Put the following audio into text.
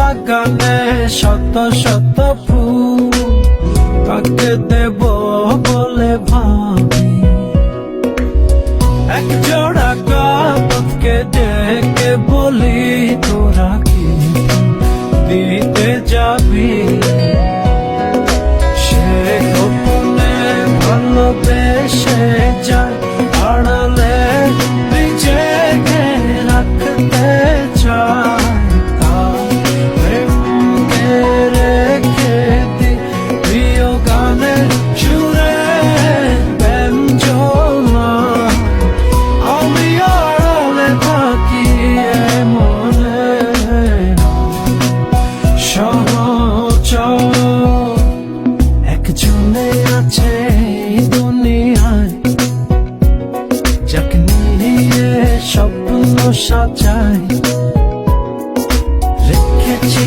বাগানে শত শত ফুল, কাকে দেব বলে ভাবি। এক জোড়া কাপড়কে ডেকে বলি, তোরা কি দিতে যাবি? সে গোপনে ভালোবেসে যায়, আড়ালে নিজেকে রাখতে চায়। তার প্রেমকে রেখে দি প্রিয় গানের সুরে ব্যঞ্জনা। আমি আড়ালে থাকি মনে সহচর। একজনে আছে দুনিয়ায়, যাকে নিয়ে স্বপ্ন সাজাই। রেখেছি